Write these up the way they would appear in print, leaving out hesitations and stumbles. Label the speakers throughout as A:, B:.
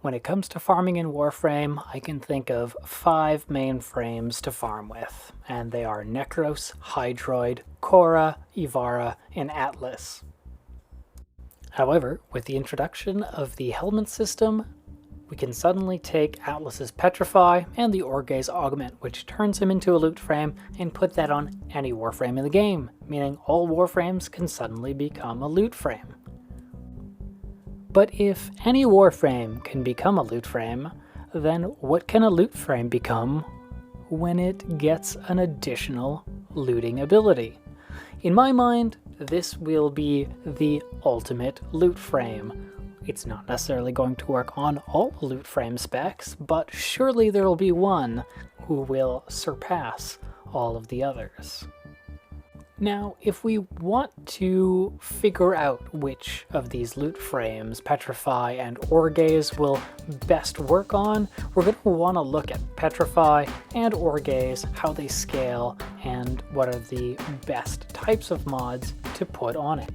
A: When it comes to farming in Warframe, I can think of 5 main frames to farm with, and they are Necros, Hydroid, Korra, Ivara, and Atlas. However, with the introduction of the Helminth system, we can suddenly take Atlas's Petrify and the Orgaze Augment, which turns him into a loot frame, and put that on any Warframe in the game, meaning all Warframes can suddenly become a loot frame. But if any Warframe can become a loot frame, then what can a loot frame become when it gets an additional looting ability? In my mind, this will be the ultimate loot frame. It's not necessarily going to work on all loot frame specs, but surely there will be one who will surpass all of the others. Now, if we want to figure out which of these loot frames Petrify and Orgaze will best work on, we're going to want to look at Petrify and Orgaze, how they scale, and what are the best types of mods to put on it.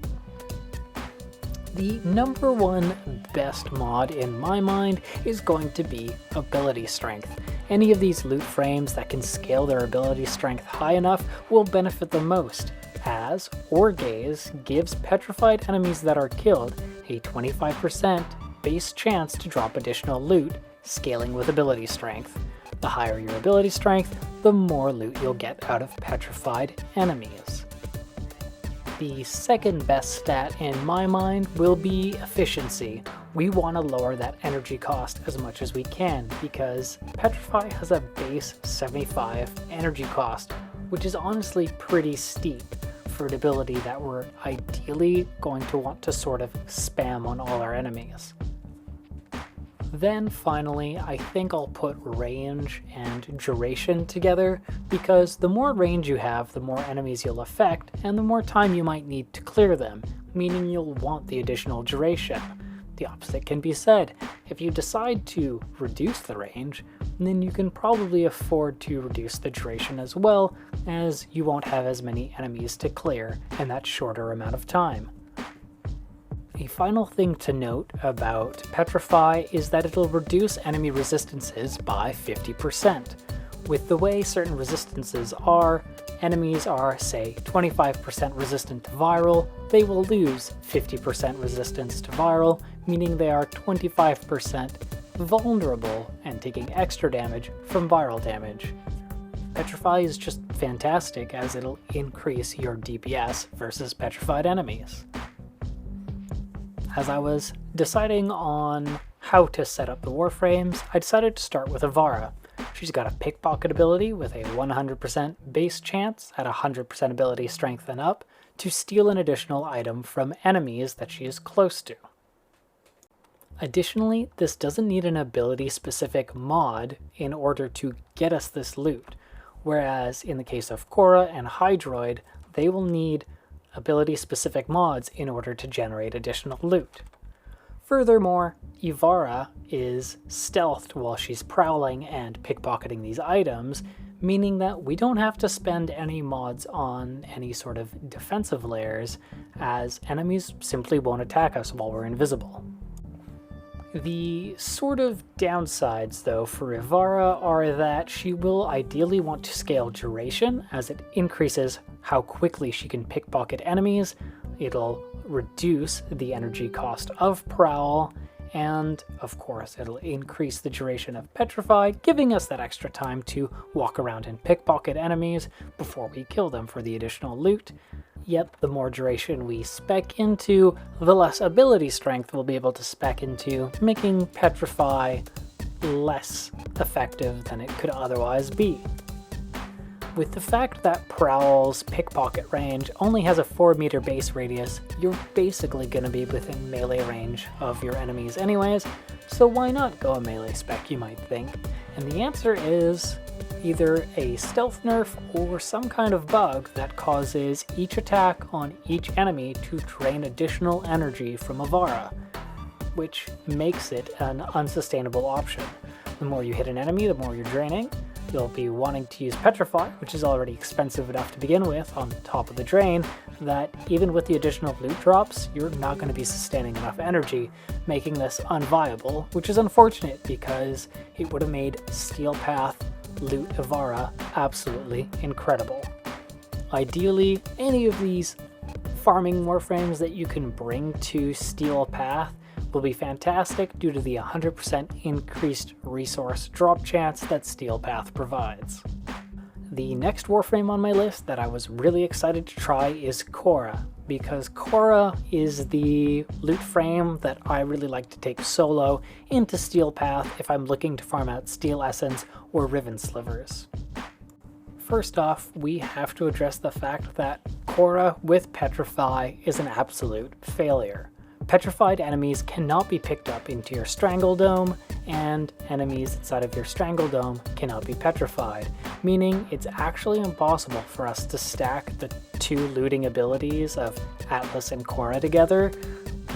A: The number one best mod in my mind is going to be ability strength. Any of these loot frames that can scale their ability strength high enough will benefit the most, as Orgaze gives petrified enemies that are killed a 25% base chance to drop additional loot, scaling with ability strength. The higher your ability strength, the more loot you'll get out of petrified enemies. The second best stat in my mind will be efficiency. We want to lower that energy cost as much as we can because Petrify has a base 75 energy cost, which is honestly pretty steep for an ability that we're ideally going to want to sort of spam on all our enemies. Then finally, I think I'll put range and duration together, because the more range you have, the more enemies you'll affect, and the more time you might need to clear them, meaning you'll want the additional duration. The opposite can be said. If you decide to reduce the range, then you can probably afford to reduce the duration as well, as you won't have as many enemies to clear in that shorter amount of time. A final thing to note about Petrify is that it'll reduce enemy resistances by 50%. With the way certain resistances are, enemies are, say, 25% resistant to viral, they will lose 50% resistance to viral, meaning they are 25% vulnerable and taking extra damage from viral damage. Petrify is just fantastic as it'll increase your DPS versus petrified enemies. As I was deciding on how to set up the Warframes, I decided to start with Ivara. She's got a pickpocket ability with a 100% base chance at 100% ability strength and up to steal an additional item from enemies that she is close to. Additionally, this doesn't need an ability-specific mod in order to get us this loot, whereas in the case of Korra and Hydroid, they will need ability-specific mods in order to generate additional loot. Furthermore, Ivara is stealthed while she's prowling and pickpocketing these items, meaning that we don't have to spend any mods on any sort of defensive layers, as enemies simply won't attack us while we're invisible. The sort of downsides, though, for Ivara are that she will ideally want to scale duration, as it increases how quickly she can pickpocket enemies, it'll reduce the energy cost of Prowl, and of course it'll increase the duration of Petrify, giving us that extra time to walk around and pickpocket enemies before we kill them for the additional loot. Yet the more duration we spec into, the less ability strength we'll be able to spec into, making Petrify less effective than it could otherwise be. With the fact that Prowl's pickpocket range only has a 4-meter base radius, you're basically going to be within melee range of your enemies anyways, so why not go a melee spec, you might think? And the answer is either a stealth nerf or some kind of bug that causes each attack on each enemy to drain additional energy from Ivara, which makes it an unsustainable option. The more you hit an enemy, the more you're draining. You'll be wanting to use Petrify, which is already expensive enough to begin with on top of the drain, that even with the additional loot drops, you're not going to be sustaining enough energy, making this unviable, which is unfortunate because it would have made Steel Path Loot Ivara absolutely incredible. Ideally, any of these farming Warframes that you can bring to Steel Path will be fantastic due to the 100% increased resource drop chance that Steel Path provides. The next Warframe on my list that I was really excited to try is Korra, because Korra is the loot frame that I really like to take solo into Steel Path if I'm looking to farm out Steel Essence or Riven Slivers. First off, we have to address the fact that Korra with Petrify is an absolute failure. Petrified enemies cannot be picked up into your Strangle Dome, and enemies inside of your Strangle Dome cannot be petrified, meaning it's actually impossible for us to stack the two looting abilities of Atlas and Korra together,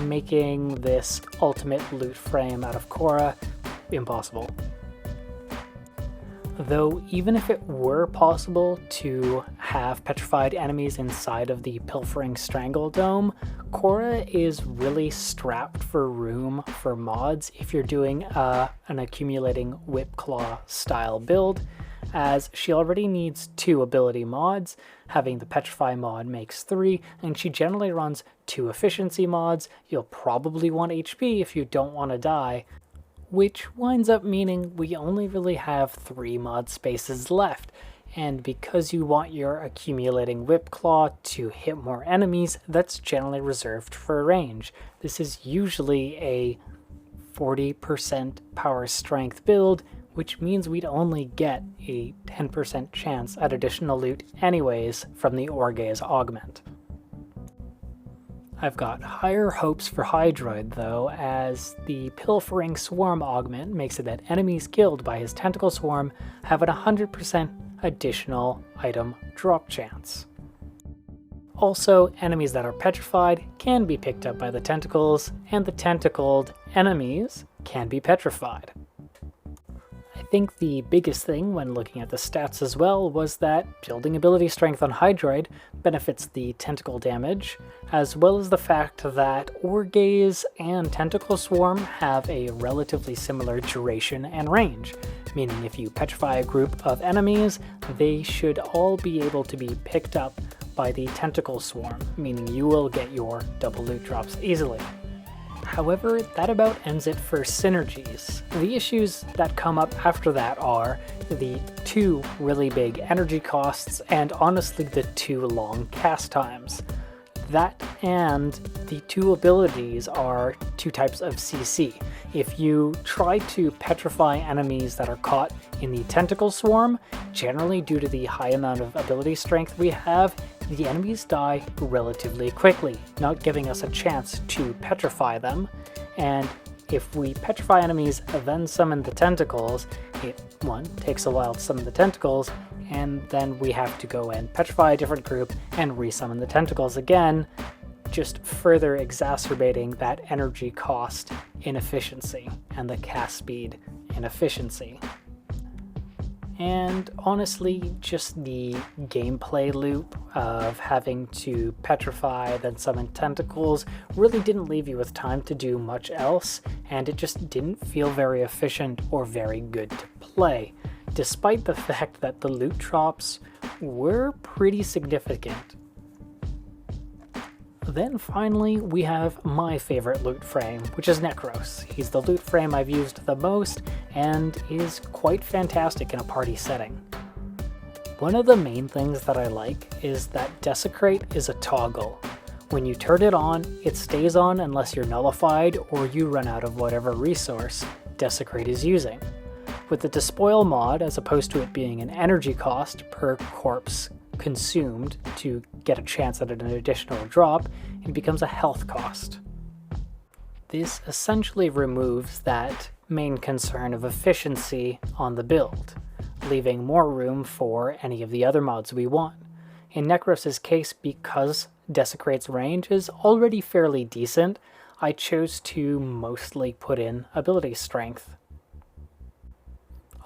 A: making this ultimate loot frame out of Korra impossible. Though even if it were possible to have petrified enemies inside of the Pilfering Strangle Dome, Korra is really strapped for room for mods if you're doing an accumulating Whipclaw style build, as she already needs 2 ability mods. Having the Petrify mod makes 3, and she generally runs 2 efficiency mods. You'll probably want HP if you don't want to die, which winds up meaning we only really have 3 mod spaces left. And because you want your accumulating Whipclaw to hit more enemies, that's generally reserved for range. This is usually a 40% power strength build, which means we'd only get a 10% chance at additional loot anyways from the Orgaze augment. I've got higher hopes for Hydroid though, as the Pilfering Swarm augment makes it that enemies killed by his Tentacle Swarm have an 100% additional item drop chance. Also, enemies that are petrified can be picked up by the tentacles, and the tentacled enemies can be petrified. I think the biggest thing when looking at the stats as well was that building ability strength on Hydroid benefits the tentacle damage, as well as the fact that Orgaze and Tentacle Swarm have a relatively similar duration and range, meaning if you petrify a group of enemies, they should all be able to be picked up by the Tentacle Swarm, meaning you will get your double loot drops easily. However, that about ends it for synergies. The issues that come up after that are the 2 really big energy costs and honestly the 2 long cast times. That and the 2 abilities are 2 types of CC. If you try to petrify enemies that are caught in the Tentacle Swarm, generally due to the high amount of ability strength we have, the enemies die relatively quickly, not giving us a chance to petrify them. And if we petrify enemies then summon the tentacles, it, 1, takes a while to summon the tentacles, and then we have to go and petrify a different group and resummon the tentacles again, just further exacerbating that energy cost inefficiency and the cast speed inefficiency. And honestly, just the gameplay loop of having to petrify then summon tentacles really didn't leave you with time to do much else, and it just didn't feel very efficient or very good to play, despite the fact that the loot drops were pretty significant. Then finally, we have my favorite loot frame, which is Necros. He's the loot frame I've used the most and is quite fantastic in a party setting. One of the main things that I like is that Desecrate is a toggle. When you turn it on, it stays on unless you're nullified or you run out of whatever resource Desecrate is using. With the Despoil mod, as opposed to it being an energy cost per corpse consumed to get a chance at an additional drop, it becomes a health cost. This essentially removes that main concern of efficiency on the build, leaving more room for any of the other mods we want. In Necros' case, because Desecrate's range is already fairly decent, I chose to mostly put in ability strength.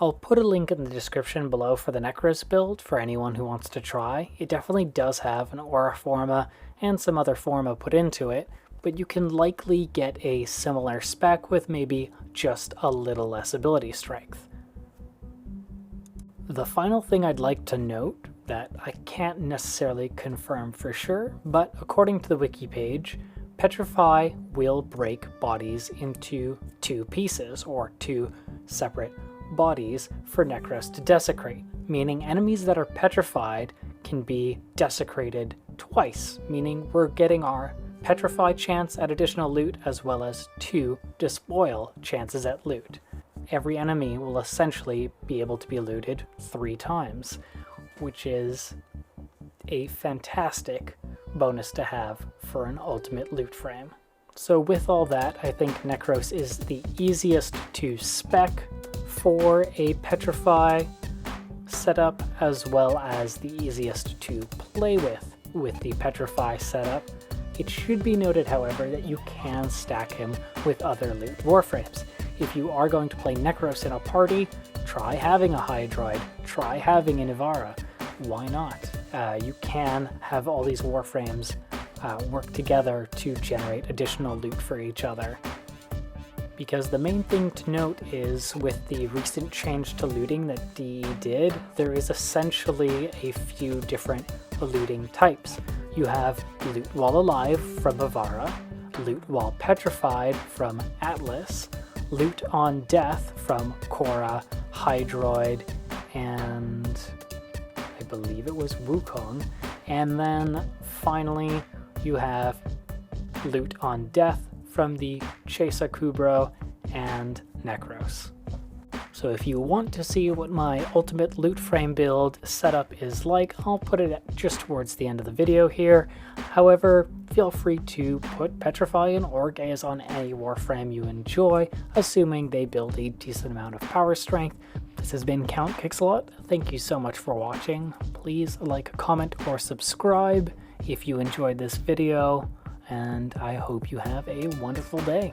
A: I'll put a link in the description below for the Necros build for anyone who wants to try. It definitely does have an Aura Forma and some other Forma put into it, but you can likely get a similar spec with maybe just a little less ability strength. The final thing I'd like to note that I can't necessarily confirm for sure, but according to the wiki page, Petrify will break bodies into two pieces, or two separate bodies for Necros to desecrate, meaning enemies that are petrified can be desecrated twice, meaning we're getting our Petrify chance at additional loot as well as 2 despoil chances at loot. Every enemy will essentially be able to be looted 3 times, which is a fantastic bonus to have for an ultimate loot frame. So with all that, I think Necros is the easiest to spec for a Petrify setup, as well as the easiest to play with the Petrify setup. It should be noted, however, that you can stack him with other loot Warframes. If you are going to play Necros in a party, try having a Hydroid, try having an Ivara. Why not? You can have all these Warframes work together to generate additional loot for each other. Because the main thing to note is, with the recent change to looting that DE did, there is essentially a few different looting types. You have loot while alive from Ivara, loot while petrified from Atlas, loot on death from Korra, Hydroid, and I believe it was Wukong. And then finally you have loot on death from the Chesa Kubro and Necros. So if you want to see what my ultimate loot frame build setup is like, I'll put it just towards the end of the video here. However, feel free to put Petrify and Orgaze on any Warframe you enjoy, assuming they build a decent amount of power strength. This has been Count Kixalot. Thank you so much for watching. Please like, comment, or subscribe if you enjoyed this video, and I hope you have a wonderful day.